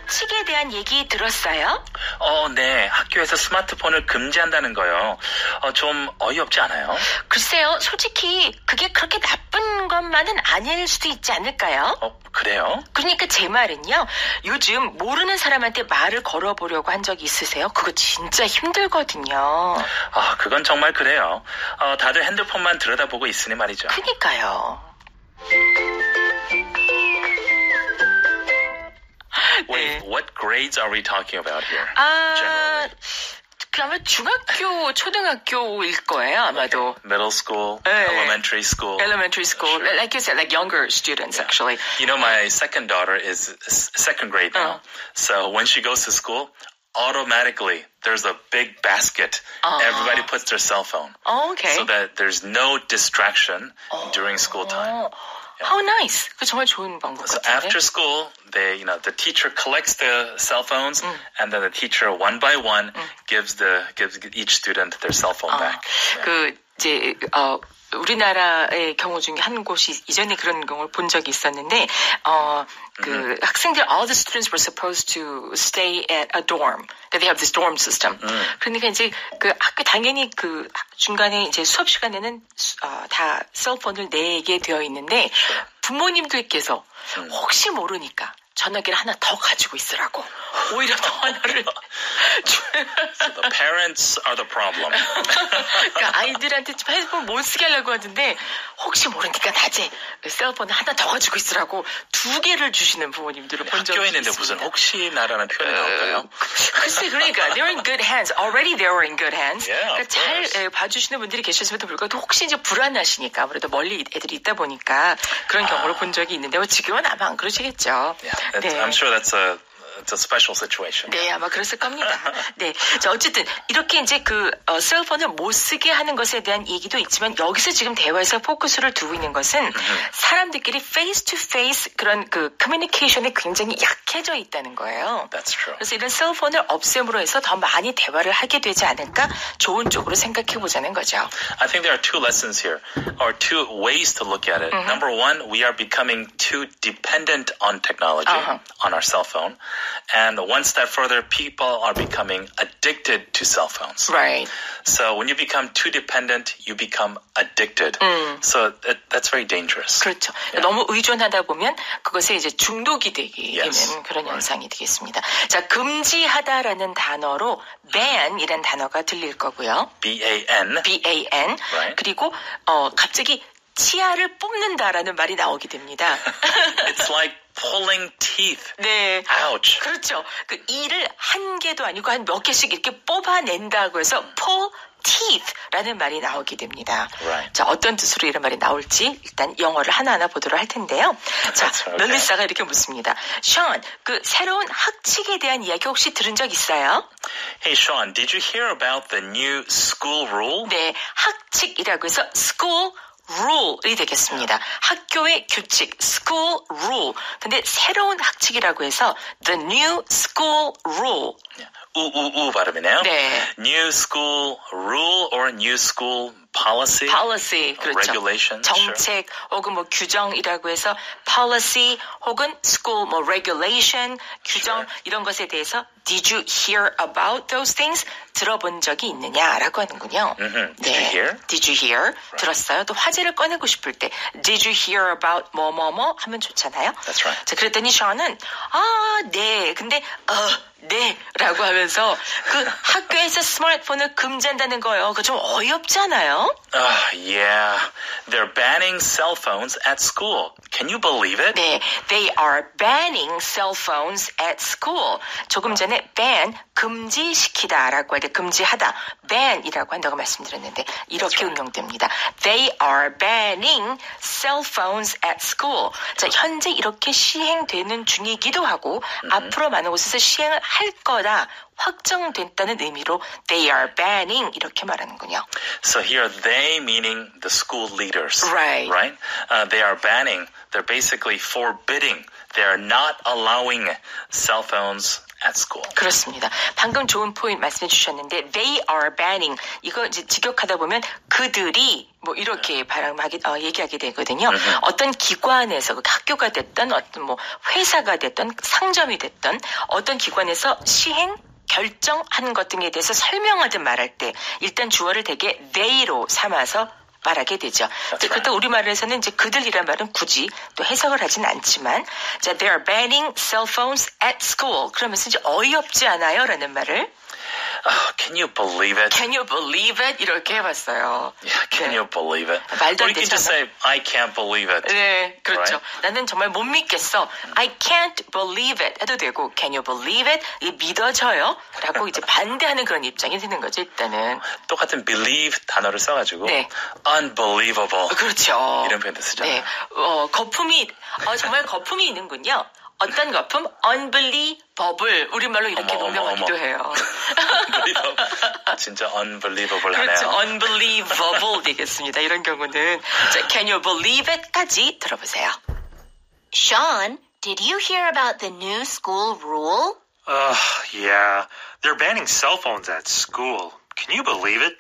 학칙에 대한 얘기 들었어요? 네. 학교에서 스마트폰을 금지한다는 거요. 좀 어이없지 않아요? 글쎄요. 솔직히 그게 그렇게 나쁜 것만은 아닐 수도 있지 않을까요? 그래요? 그러니까 제 말은요. 요즘 모르는 사람한테 말을 걸어보려고 한 적이 있으세요? 그거 진짜 힘들거든요. 그건 정말 그래요. 다들 핸드폰만 들여다보고 있으니 말이죠. 그러니까요. Wait, what grades are we talking about here? generally? 아마 중학교, 초등학교일 거예요, 아마도. Middle school, elementary school. Elementary school, sure. Like you said, like younger students, actually. You know, my second daughter is second grade now. So when she goes to school, automatically there's a big basket. Everybody puts their cell phone. Okay. So that there's no distraction during school time. How nice. 그 정말 좋은 방법 So 같은데. after school, the teacher collects the cell phones, and then the teacher one by one gives each student their cell phone back. 우리나라의 경우 중에 한 곳이 이전에 그런 경우를 본 적이 있었는데, 학생들, all the students were supposed to stay at a dorm. They have this dorm system. 그러니까 이제 학교 당연히 중간에 이제 수업 시간에는 다 셀폰을 내게 되어 있는데, 부모님들께서 혹시 모르니까 전화기를 하나 더 가지고 있으라고. 오히려 더 하나를. So the parents are the problem. 그러니까 아이들한테 핸드폰 못 쓰게 하려고 하는데 혹시 모르니까 낮에 셀폰을 하나 더 가지고 있으라고 2개를 주시는 부모님들을 본 적이 있습니다. 학교에 있는데 무슨 혹시나라는 표현이 나올까요? 글쎄 그러니까 they're in good hands. Already they were in good hands. Yeah, 그러니까 잘 봐주시는 분들이 계셨음에도 불구하고 혹시 이제 불안하시니까 아무래도 멀리 애들이 있다 보니까 그런 경우를 본 적이 있는데 지금은 아마 안 그러시겠죠. Yeah, 네. I'm sure that's a special situation. 네, 아마 그랬을 겁니다. 네. 자, 어쨌든, 이렇게 이제 셀폰을 못 쓰게 하는 것에 대한 얘기도 있지만, 여기서 지금 대화에서 포커스를 두고 있는 것은, 사람들끼리 face to face 그런 커뮤니케이션이 굉장히 약해져 있다는 거예요. That's true. 그래서 이런 셀폰을 없앰으로 해서 더 많이 대화를 하게 되지 않을까, 좋은 쪽으로 생각해 보자는 거죠. I think there are two lessons here, or two ways to look at it. Number one, we are becoming too dependent on technology, on our cell phone. And one step further, people are becoming addicted to cell phones. Right. So when you become too dependent, you become addicted. So that's very dangerous. 그렇죠. Yeah. 너무 의존하다 보면 그것에 이제 중독이 되게 되는 그런 현상이 되겠습니다. 자, 금지하다라는 단어로 ban이라는 단어가 들릴 거고요. B-A-N. B-A-N. Right. 그리고 갑자기 치아를 뽑는다라는 말이 나오게 됩니다. It's like pulling teeth. 네. Ouch. 그렇죠. 이를 한 개도 아니고 한 몇 개씩 이렇게 뽑아낸다고 해서 pull teeth라는 말이 나오게 됩니다. Right. 자, 어떤 뜻으로 이런 말이 나올지 일단 영어를 하나하나 보도록 할 텐데요. 자, 멜리사가 이렇게 묻습니다. Sean, 새로운 학칙에 대한 이야기 혹시 들은 적 있어요? Hey, Sean, did you hear about the new school rule? 네, 학칙이라고 해서 school rule이 되겠습니다. 학교의 규칙, school rule. 근데 새로운 학칙이라고 해서 the new school rule. 우우우 발음이네요. 네. New school rule or new school policy. policy, 그렇죠. Regulation. 정책 혹은 규정이라고 해서 policy 혹은 school regulation, 규정 이런 것에 대해서 did you hear about those things? 들어본 적이 있느냐라고 하는군요. Did you hear? Did you hear? Right. 들었어요. 또 화제를 꺼내고 싶을 때 did you hear about 뭐뭐뭐 하면 좋잖아요. That's right. 자, 그랬더니 션은 네. 근데 네 라고 하면서 학교에서 스마트폰을 금지한다는 거예요. 그거 좀 어이없잖아요. Yeah. They're banning cell phones at school. Can you believe it? 네. They are banning cell phones at school. 조금 전에 ban, 금지시키다라고 할 때 금지하다, ban이라고 한다고 말씀드렸는데 이렇게 응용됩니다. They are banning cell phones at school. 자, 현재 이렇게 시행되는 중이기도 하고 앞으로 많은 곳에서 시행을 할 거다. 확정됐다는 의미로 they are banning 이렇게 말하는군요. So here they meaning the school leaders. Right. Right? They are banning. They're basically forbidding. They are not allowing cell phones at school. 그렇습니다. 방금 좋은 포인트 말씀해 주셨는데 they are banning 이거 이제 직역하다 보면 그들이 뭐 이렇게 얘기하게 되거든요. 어떤 기관에서 학교가 됐던 어떤 뭐 회사가 됐던 상점이 됐던 어떤 기관에서 시행 결정한 것 등에 대해서 설명하든 말할 때 일단 주어를 되게 they로 삼아서 말하게 되죠. 그렇다고 우리말에서는 이제 그들이란 말은 굳이 또 해석을 하진 않지만 자, they are banning cell phones at school. 그러면서 이제 어이없지 않아요? 라는 말을 Can you believe it? Can you believe it? 이렇게 해봤어요. Yeah, can you believe it? 말도 Or 안 you can just say, I can't believe it. 네, 그렇죠. Right? 나는 정말 못 믿겠어. I can't believe it 해도 되고 Can you believe it? 이게 믿어져요? 라고 이제 반대하는 그런 입장이 드는 거죠, 일단은. 똑같은 believe 단어를 써가지고 네. unbelievable. 그렇죠. 이런 표현도 쓰잖아요. 네. 정말 거품이 있는군요. 어떤 거품? unbelievable. 우리말로 이렇게 농담하기도 해요. 진짜 unbelievable 하네요. 그렇죠. unbelievable 되겠습니다. 이런 경우는. 자, can you believe it?까지 들어보세요. Sean, did you hear about the new school rule? Yeah. They're banning cell phones at school. Can you believe it?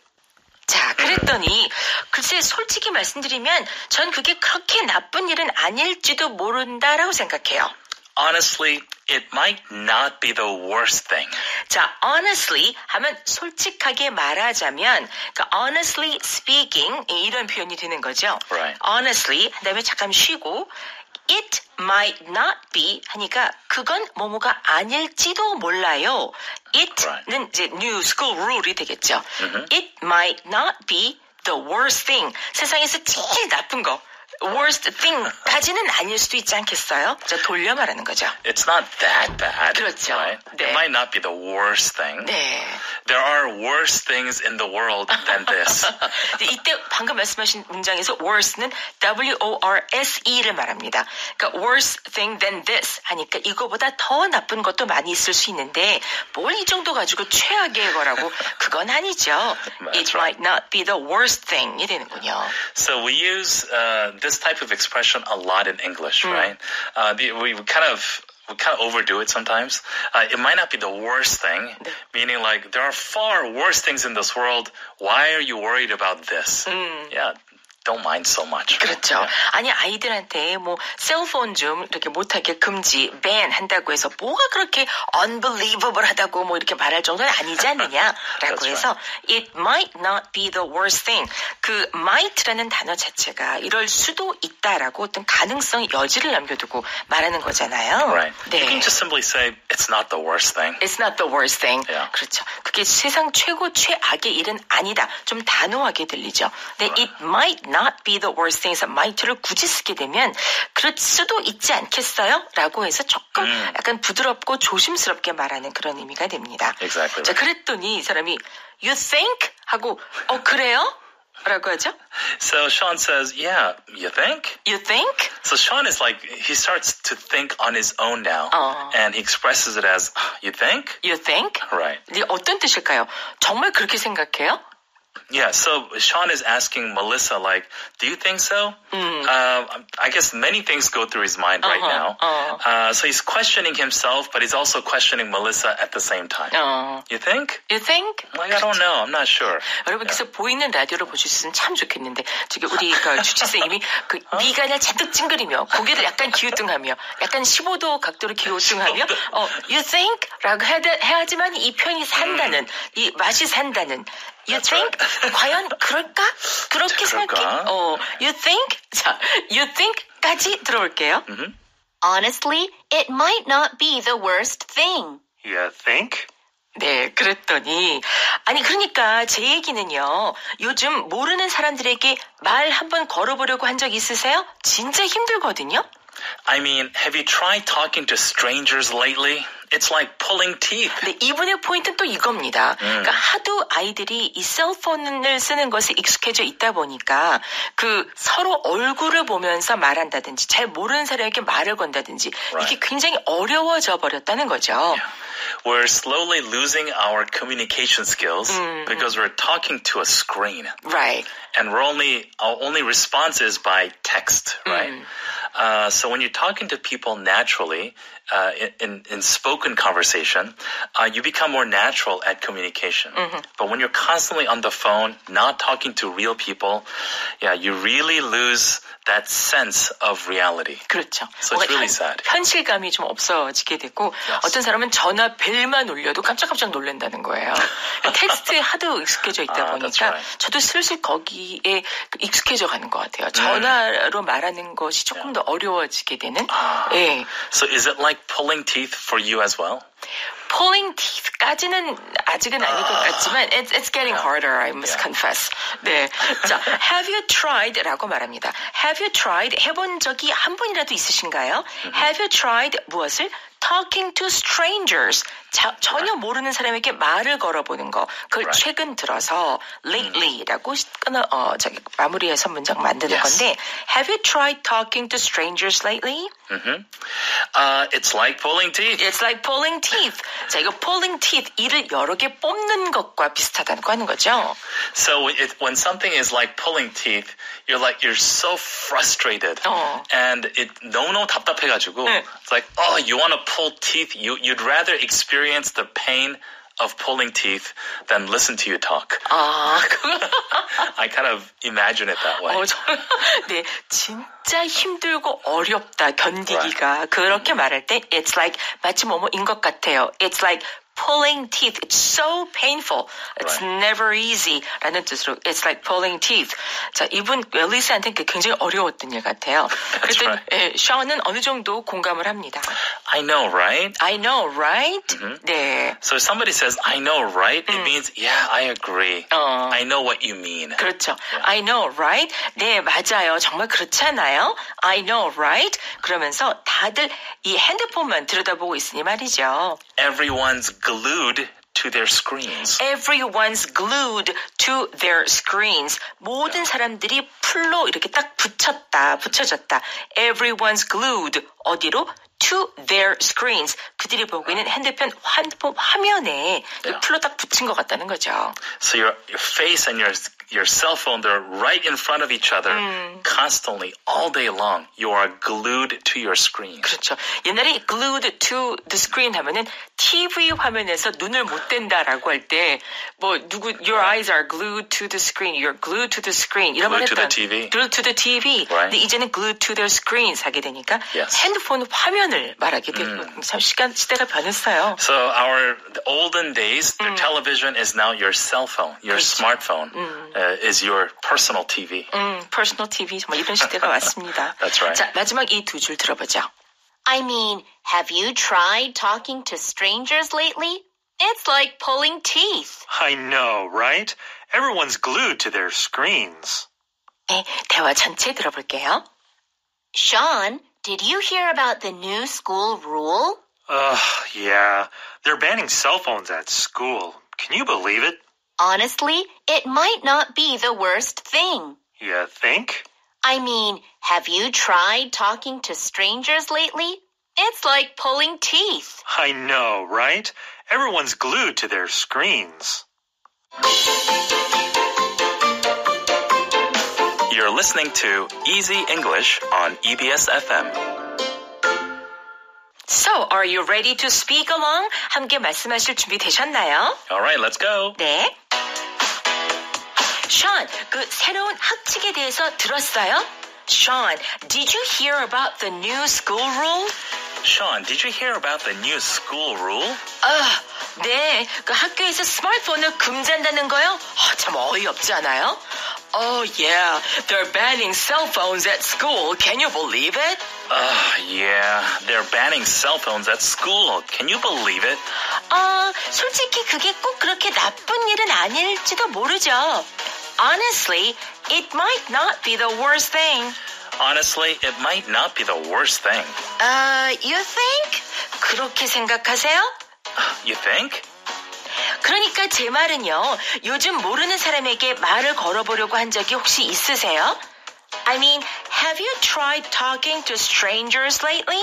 자, 그랬더니 글쎄 솔직히 말씀드리면 전 그게 그렇게 나쁜 일은 아닐지도 모른다라고 생각해요. Honestly, it might not be the worst thing. 자, honestly 하면 솔직하게 말하자면 그러니까 honestly speaking 이런 표현이 되는 거죠. Right. honestly 한 다음에 잠깐 쉬고 it might not be 하니까 그건 뭐뭐가 아닐지도 몰라요. it는 이제 new school rule이 되겠죠. It might not be the worst thing. 세상에서 제일 나쁜 거. worst thing까지는 아닐 수도 있지 않겠어요? 자, 돌려 말하는 거죠. It's not that bad. 그렇죠. Right? 네. It might not be the worst thing. 네. There are worse things in the world than this. 이때 방금 말씀하신 문장에서 worse는 W-O-R-S-E를 말합니다. 그러니까 worse thing than this 하니까 이거보다 더 나쁜 것도 많이 있을 수 있는데 뭘 이 정도 가지고 최악의 거라고 그건 아니죠. It might not be the worst thing이 되는군요. So we use this type of expression a lot in English, right? We kind of overdo it sometimes. It might not be the worst thing, meaning like there are far worse things in this world. Why are you worried about this? Yeah. Don't mind so much. 그렇죠. Yeah. 아니 아이들한테 뭐 셀폰 좀 이렇게 못하게 금지, ban 한다고 해서 뭐가 그렇게 unbelievable 하다고 뭐 이렇게 말할 정도는 아니지 않느냐라고 해서 it might not be the worst thing. 그 might라는 단어 자체가 이럴 수도 있다라고 어떤 가능성 여지를 남겨두고 말하는 거잖아요. Right. 네. You can just simply say it's not the worst thing. It's not the worst thing. Yeah. 그렇죠. 그게 세상 최고 최악의 일은 아니다. 좀 단호하게 들리죠. 근데 it might not be the worst thing에서 might를 굳이 쓰게 되면 그럴 수도 있지 않겠어요? 라고 해서 조금 약간 부드럽고 조심스럽게 말하는 그런 의미가 됩니다. Exactly. 자, 그랬더니 이 사람이 you think? 하고 그래요? 라고 하죠. So Sean says, yeah, you think? You think? So Sean is like, he starts to think on his own now. And he expresses it as, you think? You think? Right. 이게 어떤 뜻일까요? 정말 그렇게 생각해요? Yeah, so Sean is asking Melissa, like, do you think so? I guess many things go through his mind right now. So he's questioning himself, but he's also questioning Melissa at the same time. You think? You think? Like, I don't know. I'm not sure. 여러분께서 보이는 라디오를 보실 수 있으면 참 좋겠는데 저기 우리 주치쌤이 미간을 잔뜩 찡그리며 고개를 약간 기우뚱하며 약간 15도 각도로 기우뚱하며 you think? 라고 해야지만 이 편이 산다는 이 맛이 산다는 You think? 과연 그럴까? 그렇게 생각해? You think? 자, you think까지 들어올게요. Honestly, it might not be the worst thing. You think? 네, 그랬더니 아니 그러니까 제 얘기는요. 요즘 모르는 사람들에게 말 한번 걸어보려고 한 적 있으세요? 진짜 힘들거든요. I mean, have you tried talking to strangers lately? It's like pulling teeth. 네, 이분의 포인트는 또 이겁니다. 그러니까 하도 아이들이 이 셀폰을 쓰는 것에 익숙해져 있다 보니까 그 서로 얼굴을 보면서 말한다든지 잘 모르는 사람에게 말을 건다든지 이게 굉장히 어려워져 버렸다는 거죠. Yeah. We're slowly losing our communication skills because we're talking to a screen. Right. And our only response is by text, right? So when you're talking to people naturally, in spoken spoken conversation, you become more natural at communication. But when you're constantly on the phone, not talking to real people, you really lose that sense of reality. 그렇죠. So it's really sad. 현실감이 좀 없어지게 되고 어떤 사람은 전화 벨만 울려도 깜짝깜짝 놀란다는 거예요. 텍스트에 하도 익숙해져 있다 보니까 right. 저도 슬슬 거기에 익숙해져 가는 것 같아요. 전화로 말하는 것이 조금 더 어려워지게 되는. 예. So is it like pulling teeth for you as well? Pulling teeth까지는 아직은 아닐 것 같지만 it's getting harder, I must confess. 네. 자, have you tried? 라고 말합니다. Have you tried? 해본 적이 한 번이라도 있으신가요? Have you tried? 무엇을? Talking to strangers. 전혀 모르는 사람에게 말을 걸어보는 거. 그걸 Right. 최근 들어서 lately라고 마무리해서 문장 만드는 건데 Have you tried talking to strangers lately? It's like pulling teeth. It's like pulling teeth. 자, 이거 pulling teeth, 이를 여러 개 뽑는 것과 비슷하다고 하는 거죠. So when something is like pulling teeth, you're so frustrated. And 너무 답답해가지고 it's like, you want to pull teeth. You'd rather experience the pain of pulling teeth than listen to you talk. I kind of imagine it that way. 네, 진짜 힘들고 어렵다 견디기가 Right. 그렇게 말할 때 it's like 마치 뭐뭐인 것 같아요. It's like pulling teeth. It's so painful. It's Right. never easy. 라는 뜻으로 it's like pulling teeth. 자, 이분 앨리스한테는 굉장히 어려웠던 일 같아요. 그랬더니 right. 샤워는 어느 정도 공감을 합니다. I know, right? I know, right? 네. So if somebody says, I know, right? It means, yeah, I agree. I know what you mean. 그렇죠. I know, right? 네, 맞아요. 정말 그렇잖아요. I know, right? 그러면서 다들 이 핸드폰만 들여다보고 있으니 말이죠. Everyone's glued to their screens. Everyone's glued to their screens. 모든 사람들이 풀로 이렇게 딱 붙여졌다. Everyone's glued. 어디로? To their screens. 그들이 보고 있는 핸드폰 화면에 풀로 딱 붙인 것 같다는 거죠. So your face and your cell phone, they're right in front of each other constantly, all day long. You are glued to your screen. 그렇죠. 옛날에 glued to the screen 하면은 TV 화면에서 눈을 못 뗀다라고 할 때 your eyes are glued to the screen, you're glued to the screen 이런 말 Glued 했던 to the TV. glued to the TV. Right. 근데 이제는 glued to their screens 하게 되니까 Yes. 핸드폰 화면을 말하게 되고 참 시대가 변했어요. So the olden days, the television is now your cell phone, your smartphone is your personal TV. personal TV 정말 이런 시대가 왔습니다. That's right. 자, 마지막 이 두 줄 들어보죠. I mean, have you tried talking to strangers lately? It's like pulling teeth. I know, right? Everyone's glued to their screens. 네, 대화 전체 들어볼게요. Sean, did you hear about the new school rule? Yeah. They're banning cell phones at school. Can you believe it? Honestly, it might not be the worst thing. You think? I mean, have you tried talking to strangers lately? It's like pulling teeth. I know, right? Everyone's glued to their screens. You're listening to Easy English on EBS FM. So, are you ready to speak along? 함께 말씀하실 준비 되셨나요? All right, let's go. 네. Sean, 그 새로운 학칙에 대해서 들었어요? Sean, did you hear about the new school rule? Sean, did you hear about the new school rule? 네. 그 학교에서 스마트폰을 금지한다는 거요? 참 어이없지 않아요? Oh, yeah. They're banning cell phones at school. Can you believe it? Yeah. They're banning cell phones at school. Can you believe it? 솔직히 그게 꼭 그렇게 나쁜 일은 아닐지도 모르죠. Honestly, it might not be the worst thing. Honestly, it might not be the worst thing. You think? 그렇게 생각하세요? You think? 그러니까 제 말은요. 요즘 모르는 사람에게 말을 걸어보려고 한 적이 혹시 있으세요? I mean, have you tried talking to strangers lately?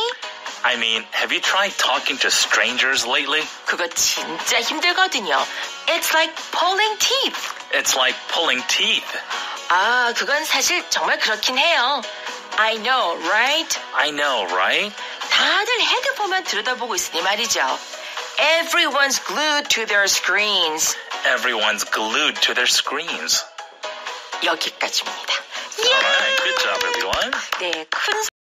I mean, have you tried talking to strangers lately? 그거 진짜 힘들거든요. It's like pulling teeth. It's like pulling teeth. 그건 사실 정말 그렇긴 해요. I know, right? I know, right? 다들 헤드폰만 들여다보고 있으니 말이죠. Everyone's glued to their screens. Everyone's glued to their screens. 여기까지입니다. Alright, good job, everyone. 네, 큰